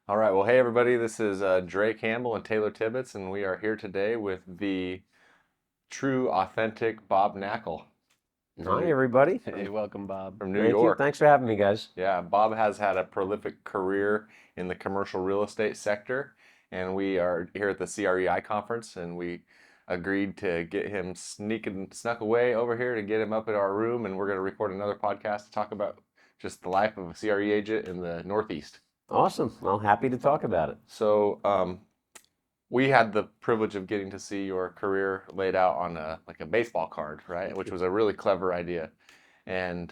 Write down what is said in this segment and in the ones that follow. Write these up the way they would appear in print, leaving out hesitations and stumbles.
All right. Well, hey, everybody. This is Dre Campbell and Taylor Tibbetts, and we are here today with the true, authentic Bob Knakal from Hi, New, everybody. Hey, welcome, Bob. from New Thank you. York. Thanks for having me, guys. Yeah, Bob has had a prolific career in the commercial real estate sector, and we are here at the CREi conference, and we agreed to get him snuck away over here to get him up in our room, and we're going to record another podcast to talk about just the life of a CRE agent in the Northeast. Awesome. Well, happy to talk about it. So, we had the privilege of getting to see your career laid out on a baseball card, right? Which was a really clever idea. And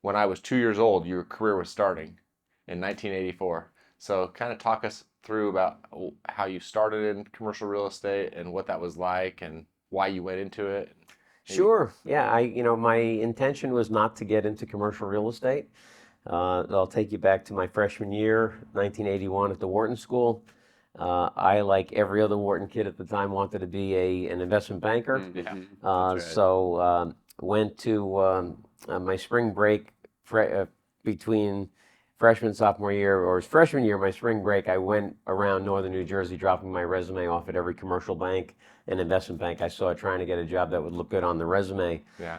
when I was 2 years old, your career was starting in 1984. So kind of talk us through about how you started in commercial real estate and what that was like and why you went into it. Maybe. Sure. Yeah, my intention was not to get into commercial real estate. I'll take you back to my freshman year, 1981, at the Wharton School. I, like every other Wharton kid at the time, wanted to be an investment banker. Yeah, That's right. So went to my spring break between freshman and sophomore year, or freshman year, my spring break. I went around northern New Jersey, dropping my resume off at every commercial bank and investment bank I saw, trying to get a job that would look good on the resume. yeah.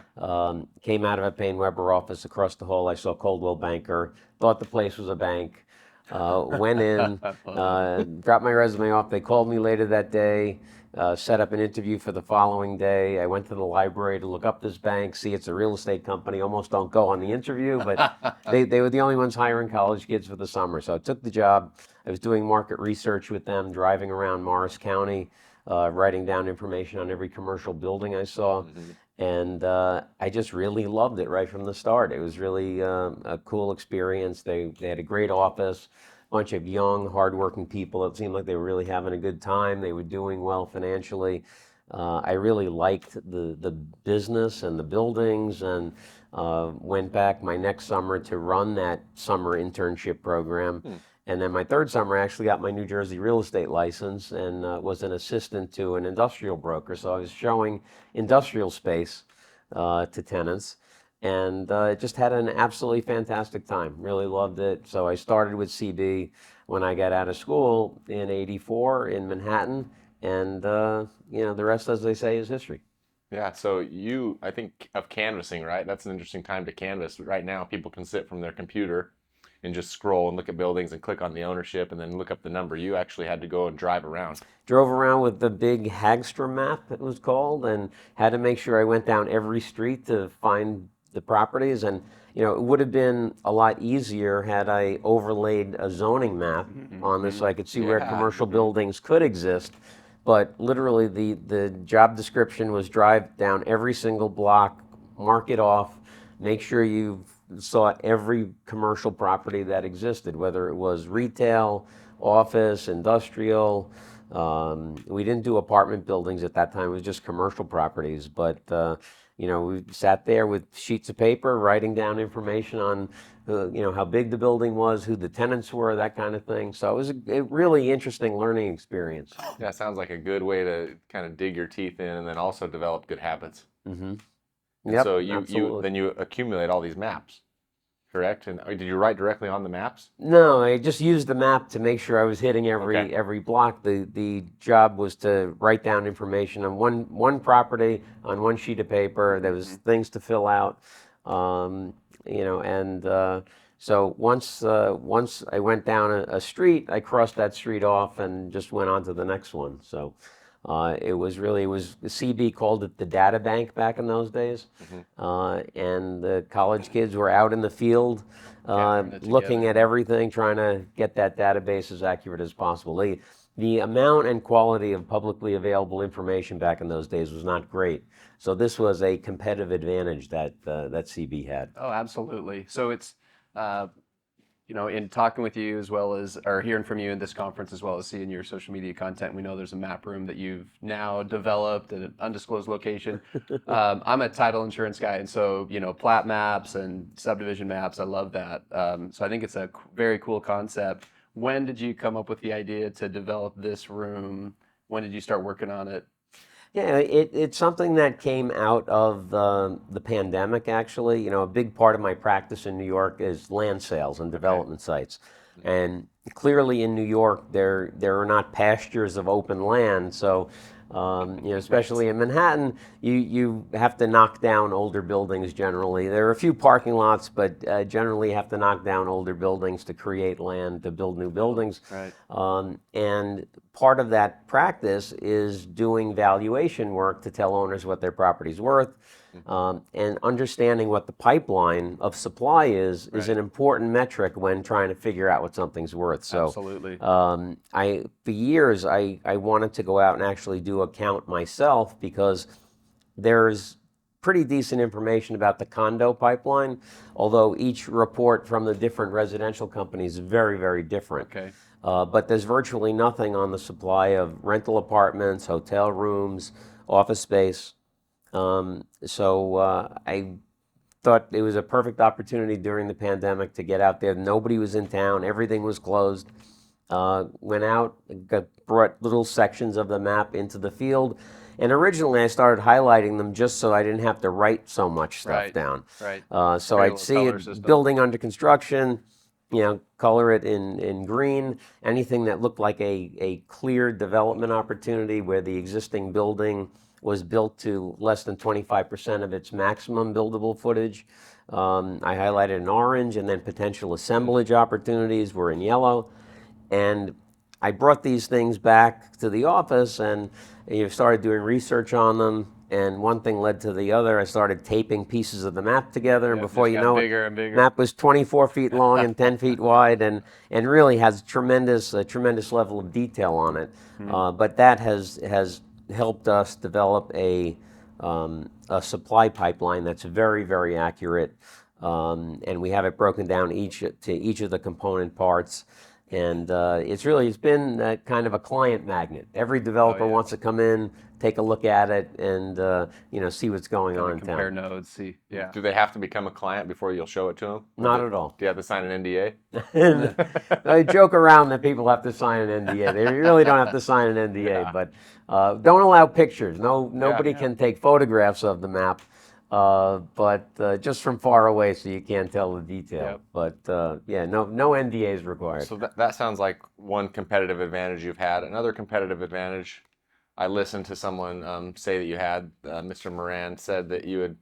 Came out of a Payne Weber office across the hall. I saw Coldwell Banker. Thought the place was a bank. Went in, dropped my resume off. They called me later that day, set up an interview for the following day. I went to the library to look up this bank, see it's a real estate company. Almost don't go on the interview, but they were the only ones hiring college kids for the summer. So I took the job. I was doing market research with them, driving around Morris County, writing down information on every commercial building I saw. Mhm. And I just really loved it right from the start. It was really a cool experience. They had a great office, bunch of young, hardworking people. It seemed like they were really having a good time. They were doing well financially. I really liked the business and the buildings, and went back my next summer to run that summer internship program. Hmm. And then my third summer, I actually got my New Jersey real estate license and was an assistant to an industrial broker. So I was showing industrial space to tenants, and just had an absolutely fantastic time. Really loved it. So I started with CB when I got out of school in '84 in Manhattan, and the rest, as they say, is history. Yeah, so I think of canvassing, right? That's an interesting time to canvass. Right now, people can sit from their computer and just scroll and look at buildings and click on the ownership and then look up the number. You actually had to go and drive around. Drove around with the big Hagstrom map, it was called, and had to make sure I went down every street to find the properties. And it would have been a lot easier had I overlaid a zoning map on this so I could see where Yeah. commercial buildings could exist. But literally, the job description was drive down every single block, mark it off, make sure you saw every commercial property that existed, whether it was retail, office, industrial. We didn't do apartment buildings at that time. It was just commercial properties. But we sat there with sheets of paper, writing down information on, how big the building was, who the tenants were, that kind of thing. So it was a really interesting learning experience. Yeah, sounds like a good way to kind of dig your teeth in and then also develop good habits. Hmm. And Yep, so you absolutely. then you accumulate all these maps, correct? And did you write directly on the maps? No, I just used the map to make sure I was hitting Okay. every block. The job was to write down information on one property on one sheet of paper. There was Mhm. things to fill out, and so once I went down a street, I crossed that street off and just went on to the next one. So it was CB called it the data bank back in those days, Mhm. and the college kids were out in the field Gathering it looking together. at everything, trying to get that database as accurate as possible. The amount and quality of publicly available information back in those days was not great. So this was a competitive advantage that CB had. Oh, absolutely. So it's, uh, in talking with you as well as, or hearing from you in this conference as well as seeing your social media content, we know there's a map room that you've now developed at an undisclosed location. I'm a title insurance guy, and so, plat maps and subdivision maps, I love that. So I think it's a very cool concept. When did you come up with the idea to develop this room? When did you start working on it? Yeah, it's something that came out of the pandemic, actually. A big part of my practice in New York is land sales and Okay. development sites. And clearly in New York, there are not pastures of open land. So, especially in Manhattan, you have to knock down older buildings generally. There are a few parking lots, but generally you have to knock down older buildings to create land to build new buildings. Right. And part of that practice is doing valuation work to tell owners what their property's worth. And understanding what the pipeline of supply is an important metric when trying to figure out what something's worth. So, Absolutely. for years, I wanted to go out and actually do a count myself because there's pretty decent information about the condo pipeline, although each report from the different residential companies is very, very different. Okay. But there's virtually nothing on the supply of rental apartments, hotel rooms, office space. So I thought it was a perfect opportunity during the pandemic to get out there. Nobody was in town. Everything was closed. Went out, brought little sections of the map into the field. And originally I started highlighting them just so I didn't have to write so much stuff down. Right. So Very I'd little see color it system. building under construction, color it in green. Anything that looked like a clear development opportunity where the existing building was built to less than 25% of its maximum buildable footage. I highlighted in orange, and then potential assemblage opportunities were in yellow. And I brought these things back to the office and started doing research on them. And one thing led to the other. I started taping pieces of the map together, and before just you got know bigger it, and bigger. map was 24 feet long and 10 feet wide, and really has a tremendous level of detail on it. But that has helped us develop a supply pipeline that's very, very accurate, and we have it broken down to each of the component parts. And it's been kind of a client magnet. Every developer wants to come in, take a look at it, and see what's going on in Compare town. nodes, see. Yeah. Do they have to become a client before you'll show it to them? Not at all. Do you have to sign an NDA? I joke around that people have to sign an NDA. They really don't have to sign an NDA, but don't allow pictures. Nobody can take photographs of the map, but just from far away so you can't tell the detail. Yep. But no NDAs required. So that sounds like one competitive advantage you've had. Another competitive advantage, I listened to someone say that you had, Mr. Moran said that you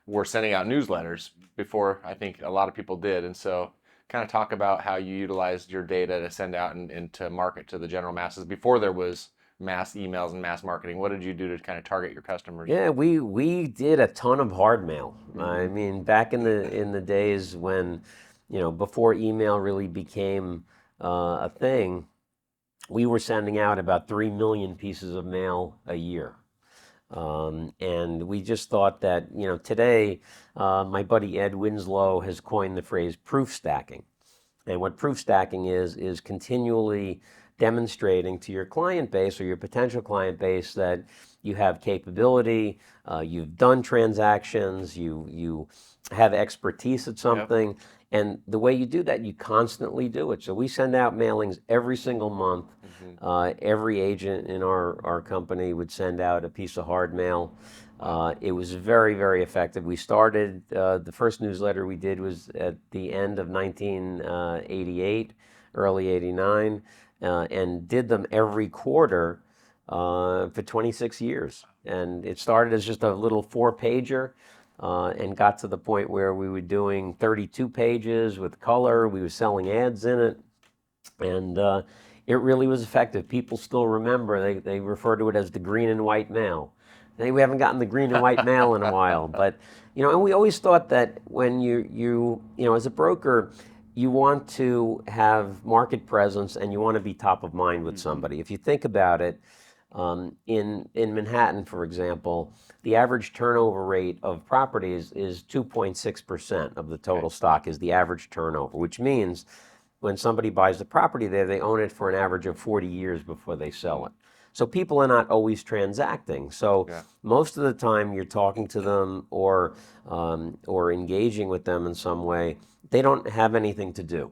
were sending out newsletters before I think a lot of people did. And so kind of talk about how you utilized your data to send out and to market to the general masses before there was mass emails and mass marketing. What did you do to kind of target your customers? Yeah, we did a ton of hard mail. I mean, back in the days when, before email really became a thing, we were sending out about 3 million pieces of mail a year. And we just thought that, today, my buddy Ed Winslow has coined the phrase proof stacking. And what proof stacking is continually demonstrating to your client base or your potential client base that you have capability, you've done transactions, you have expertise at something. Yep. And the way you do that, you constantly do it. So we send out mailings every single month. Every agent in our company would send out a piece of hard mail. It was very, very effective. We started, the first newsletter we did was at the end of 1988, early 89, and did them every quarter for 26 years. And it started as just a little 4-pager. And got to the point where we were doing 32 pages with color. We were selling ads in it, and it really was effective. People still remember. They refer to it as the green and white mail. We haven't gotten the green and white mail in a while, but and we always thought that when you as a broker, you want to have market presence and you want to be top of mind with somebody. If you think about it, in Manhattan, for example, the average turnover rate of properties is 2.6% of the total stock is the average turnover, which means when somebody buys the property there, they own it for an average of 40 years before they sell it. So people are not always transacting. So most of the time you're talking to them or engaging with them in some way, they don't have anything to do.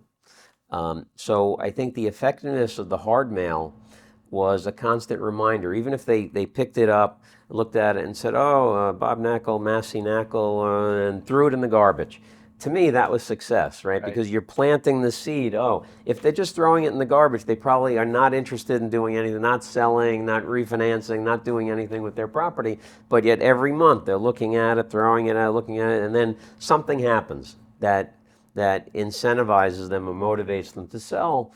So I think the effectiveness of the hard mail was a constant reminder. Even if they picked it up, looked at it and said, Bob Knakal, Massey Knakal, and threw it in the garbage. to me, that was success, right? Right. Because you're planting the seed. Oh, if they're just throwing it in the garbage, they probably are not interested in doing anything, not selling, not refinancing, not doing anything with their property. But yet every month they're looking at it, throwing it out, looking at it, and then something happens that incentivizes them or motivates them to sell.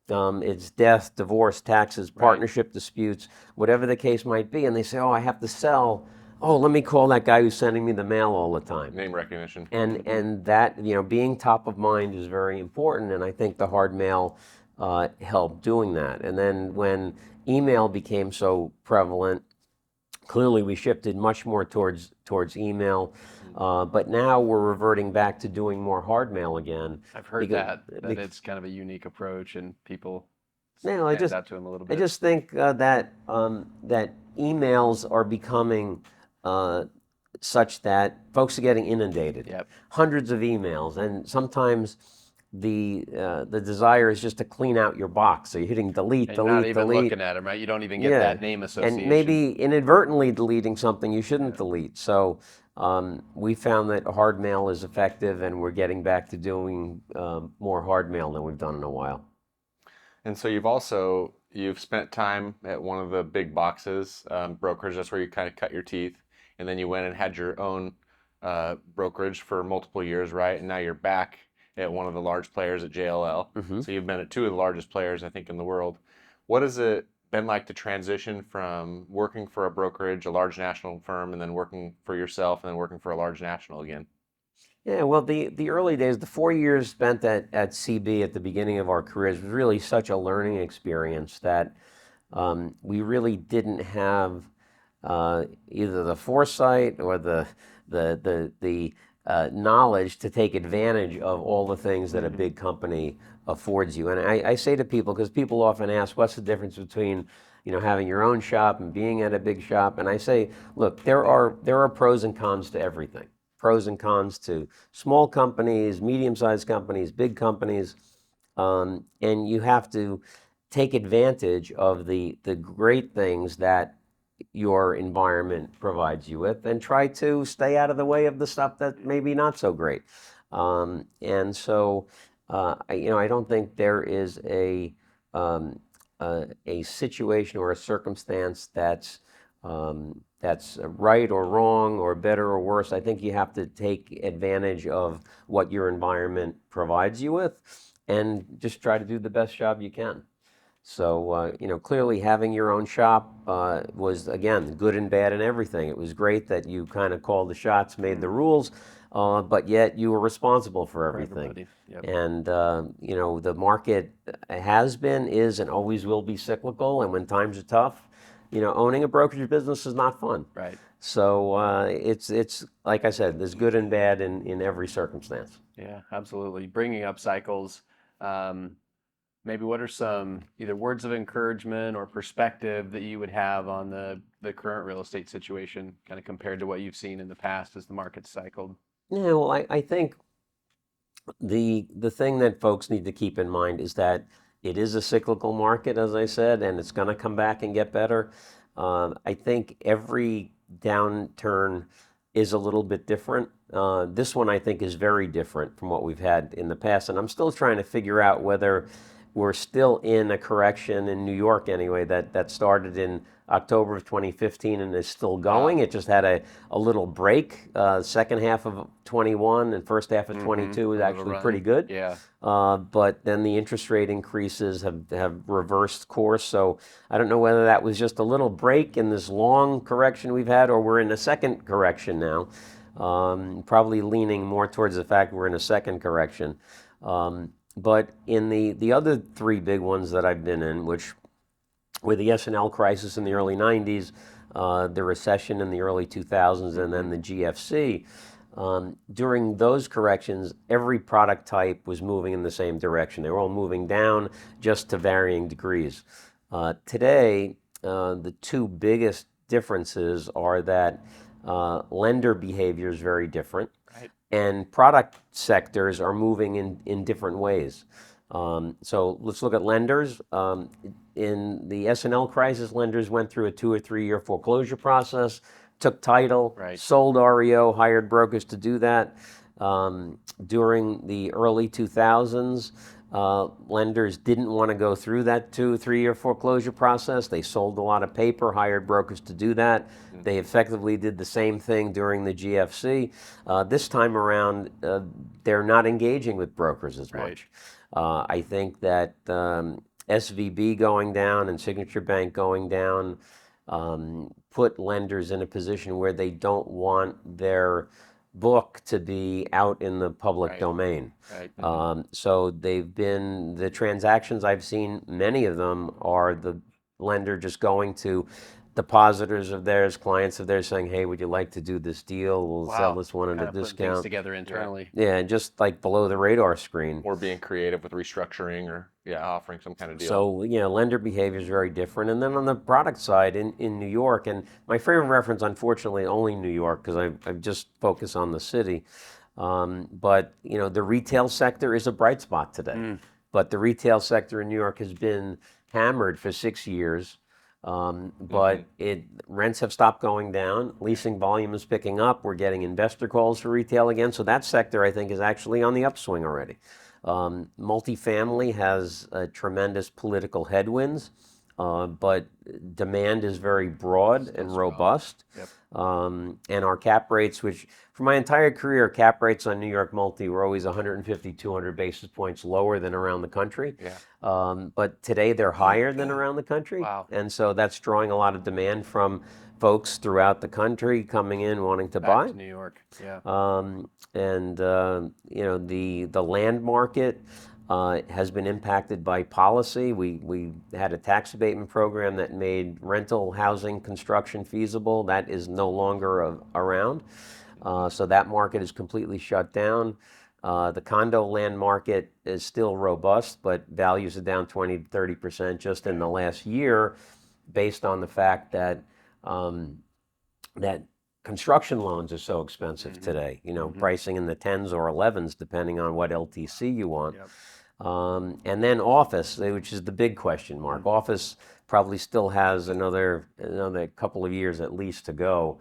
It's death, divorce, taxes, partnership disputes, whatever the case might be. And they say, oh, I have to sell. Oh, let me call that guy who's sending me the mail all the time. Name recognition. And that, being top of mind is very important. And I think the hard mail helped doing that. And then when email became so prevalent, clearly we shifted much more towards email. But now we're reverting back to doing more hard mail again. I've heard that it's kind of a unique approach, and people stand out to them a little bit. I just think that emails are becoming such that folks are getting inundated. Yep. Hundreds of emails, and sometimes the desire is just to clean out your box. So you're hitting delete, and delete, not even delete. looking at them, right? You don't even get that name association. And maybe inadvertently deleting something you shouldn't delete. So we found that hard mail is effective, and we're getting back to doing more hard mail than we've done in a while. And so you've spent time at one of the big boxes, brokerage. That's where you kind of cut your teeth. And then you went and had your own brokerage for multiple years, right? And now you're back at one of the large players at JLL. Mm-hmm. So you've been at two of the largest players, I think, in the world. What has it been like to transition from working for a brokerage, a large national firm, and then working for yourself, and then working for a large national again? Yeah, well, the early days, the 4 years spent at CB at the beginning of our careers was really such a learning experience that we really didn't have either the foresight or the knowledge to take advantage of all the things that a big company affords you. And I say to people, because people often ask, what's the difference between having your own shop and being at a big shop? And I say, look, there are pros and cons to everything. Pros and cons to small companies, medium-sized companies, big companies, and you have to take advantage of the great things that your environment provides you with, and try to stay out of the way of the stuff that maybe not so great. And so, I don't think there is a situation or a circumstance that's right or wrong or better or worse. I think you have to take advantage of what your environment provides you with, and just try to do the best job you can. So, clearly having your own shop was, again, good and bad and everything. It was great that you kind of called the shots, made the rules, but yet you were responsible for everything. Yep. And, the market has been, is, and always will be cyclical. And when times are tough, owning a brokerage business is not fun. Right. So it's like I said, there's good and bad in every circumstance. Yeah, absolutely. Bringing up cycles. Maybe what are some either words of encouragement or perspective that you would have on the current real estate situation, kind of compared to what you've seen in the past as the market cycled? Yeah, well, I think the thing that folks need to keep in mind is that it is a cyclical market, as I said, and it's going to come back and get better. I think every downturn is a little bit different. This one, I think, is very different from what we've had in the past, and I'm still trying to figure out whether we're still in a correction in New York anyway that started in October of 2015 and is still going. It just had a little break. Second half of 21 and first half of 22 was actually pretty good. Yeah. But then the interest rate increases have reversed course. So I don't know whether that was just a little break in this long correction we've had, or we're in a second correction now. Probably leaning more towards the fact we're in a second correction. But in the other three big ones that I've been in, which were the S&L crisis in the early 90s, the recession in the early 2000s, and then the GFC, during those corrections, every product type was moving in the same direction. They were all moving down, just to varying degrees. Today, the two biggest differences are that lender behavior is very different. Right. And product sectors are moving in different ways. So let's look at lenders. In the S&L crisis, lenders went through a 2 or 3 year foreclosure process, took title, Right. sold REO, hired brokers to do that. During the early 2000s, lenders didn't want to go through that 2-3 year foreclosure process. They sold a lot of paper, hired brokers to do that. They effectively did the same thing during the GFC. This time around, they're not engaging with brokers as Right. much. I think that SVB going down and Signature Bank going down put lenders in a position where they don't want their book to be out in the public Right. domain. Right. So the transactions I've seen, many of them are the lender just going to depositors of theirs, clients of theirs saying, hey, would you like to do this deal? We'll sell Wow. this one at Kind a of putting things discount. together internally. Yeah, and just like below the radar screen. Or being creative with restructuring or offering some kind of deal. So, lender behavior is very different. And then on the product side in New York, and my favorite reference, unfortunately, only New York, because I just focus on the city. But, the retail sector is a bright spot today. But the retail sector in New York has been hammered for 6 years. But rents have stopped going down. Leasing volume is picking up. We're getting investor calls for retail again. So that sector, I think, is actually on the upswing already. Multifamily has tremendous political headwinds, but demand is very broad and robust. Yep. And our cap rates, which for my entire career, cap rates on New York multi were always 150, 200 basis points lower than around the country. But today they're higher than around the country. Wow. And so that's drawing a lot of demand from folks throughout the country coming in wanting to Back buy. to New York. Yeah. The land market has been impacted by policy. We had a tax abatement program that made rental housing construction feasible. That is no longer around. So that market is completely shut down. The condo land market is still robust, but values are down 20 to 30% just in the last year, based on the fact that that construction loans are so expensive today. Pricing in the 10s or 11s, depending on what LTC you want. Yep. And then office, which is the big question mark. Office probably still has another couple of years at least to go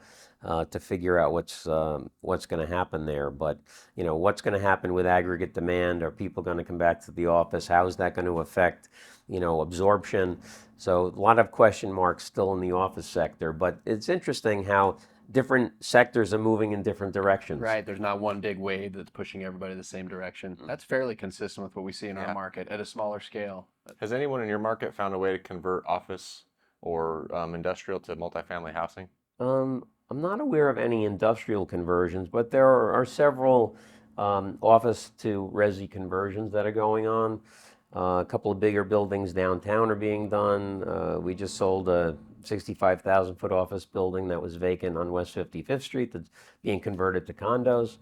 to figure out what's going to happen there. But what's going to happen with aggregate demand? Are people going to come back to the office? How is that going to affect absorption? So a lot of question marks still in the office sector. But it's interesting how different sectors are moving in different directions. Right. There's not one big wave that's pushing everybody the same direction. That's fairly consistent with what we see in our market at a smaller scale. Has anyone in your market found a way to convert office or industrial to multifamily housing? I'm not aware of any industrial conversions, but there are several office to resi conversions that are going on. A couple of bigger buildings downtown are being done. We just sold a 65,000-foot office building that was vacant on West 55th Street that's being converted to condos.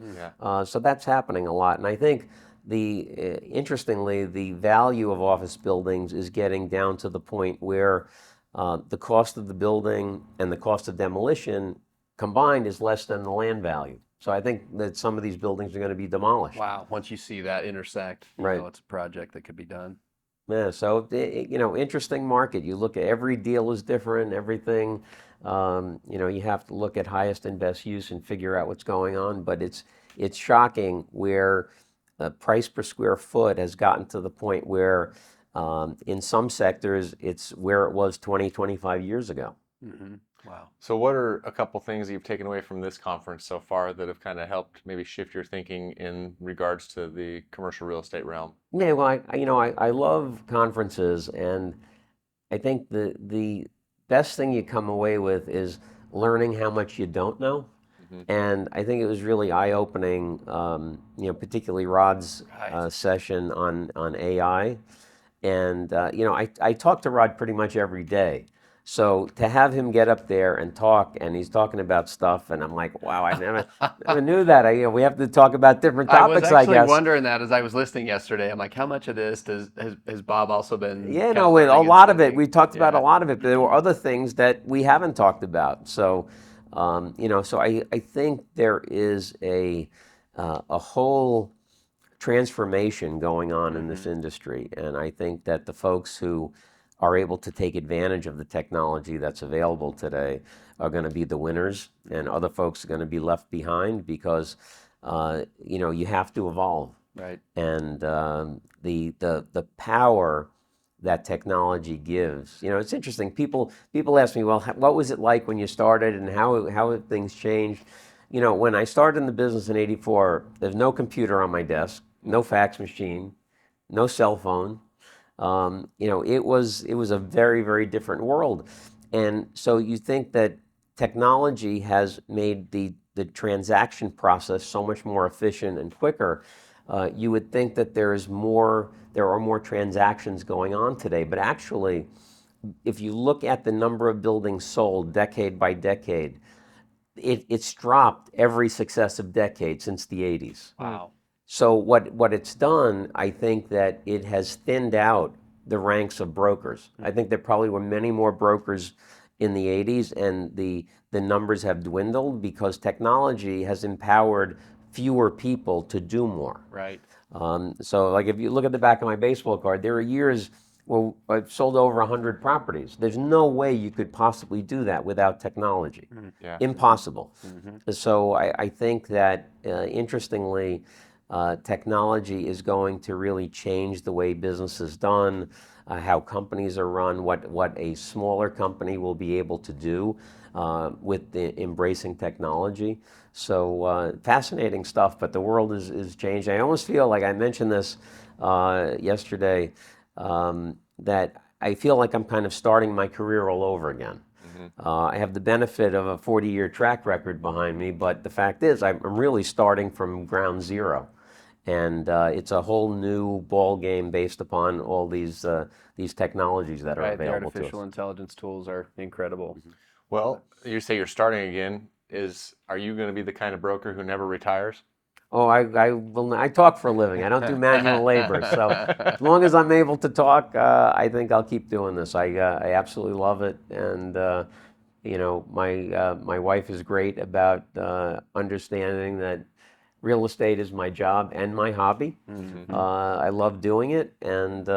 So that's happening a lot. And I think interestingly, the value of office buildings is getting down to the point where the cost of the building and the cost of demolition combined is less than the land value. So I think that some of these buildings are going to be demolished. Wow. Once you see that intersect, you know it's a project that could be done. Yeah, so interesting market. You look at every deal is different, everything. You have to look at highest and best use and figure out what's going on. But it's shocking where the price per square foot has gotten to the point where in some sectors it's where it was 20, 25 years ago. Wow. So what are a couple things you've taken away from this conference so far that have kind of helped maybe shift your thinking in regards to the commercial real estate realm? Yeah, well, I love conferences, and I think the best thing you come away with is learning how much you don't know. And I think it was really eye-opening, particularly Rod's session on AI. And, I talk to Rod pretty much every day. So to have him get up there and talk, and he's talking about stuff, and I'm like, wow, I never knew that. We have to talk about different topics, I guess. I was actually wondering that as I was listening yesterday. I'm like, how much of this has Bob also been? Yeah, no, a lot of it. We talked about a lot of it, but there were other things that we haven't talked about. So, so I think there is a whole transformation going on in this industry, and I think that the folks who are able to take advantage of the technology that's available today are going to be the winners, and other folks are going to be left behind because you have to evolve. Right. And the power that technology gives. It's interesting. People ask me, well, what was it like when you started, and how have things changed? When I started in the business in '84, there's no computer on my desk, no fax machine, no cell phone. It was a very, very different world. And so you think that technology has made the transaction process so much more efficient and quicker. You would think that there are more transactions going on today, but actually, if you look at the number of buildings sold decade by decade, it's dropped every successive decade since the '80s. Wow. So what it's done, I think that it has thinned out the ranks of brokers. I think there probably were many more brokers in the '80s, and the numbers have dwindled because technology has empowered fewer people to do more. Right. So like if you look at the back of my baseball card, there are years where I've sold over 100 properties. There's no way you could possibly do that without technology. Yeah. Impossible. So I think that, interestingly, technology is going to really change the way business is done, how companies are run, what a smaller company will be able to do with embracing technology. So fascinating stuff, but the world is changing. I almost feel like I mentioned this yesterday, that I feel like I'm kind of starting my career all over again. I have the benefit of a 40-year track record behind me, but the fact is I'm really starting from ground zero. And it's a whole new ball game based upon all these technologies that are Right. The available to artificial us. intelligence tools are incredible. Well, you say you're starting again. Are you going to be the kind of broker who never retires? Oh, I talk for a living. I don't do manual labor. So as long as I'm able to talk, I think I'll keep doing this. I absolutely love it. And my wife is great about understanding that real estate is my job and my hobby. I love doing it, and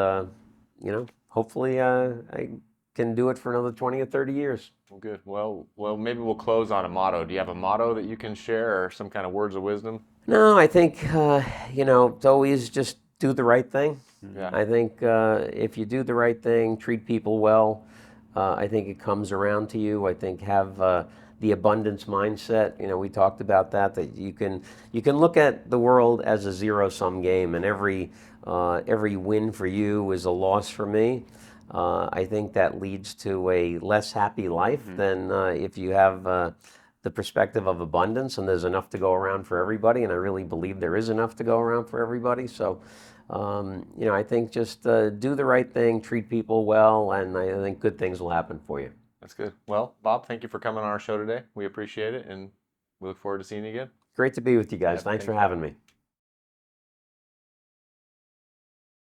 hopefully I can do it for another 20 or 30 years. Well, good. Well, maybe we'll close on a motto. Do you have a motto that you can share, or some kind of words of wisdom? No, I think it's always just do the right thing. Yeah. I think if you do the right thing, treat people well, I think it comes around to you. I think have the abundance mindset. We talked about that you can look at the world as a zero-sum game, and every win for you is a loss for me. I think that leads to a less happy life than if you have the perspective of abundance and there's enough to go around for everybody. And I really believe there is enough to go around for everybody. So, I think just do the right thing, treat people well, and I think good things will happen for you. That's good. Well, Bob, thank you for coming on our show today. We appreciate it, and we look forward to seeing you again. Great to be with you guys. Yeah, Thanks for thank you. having me.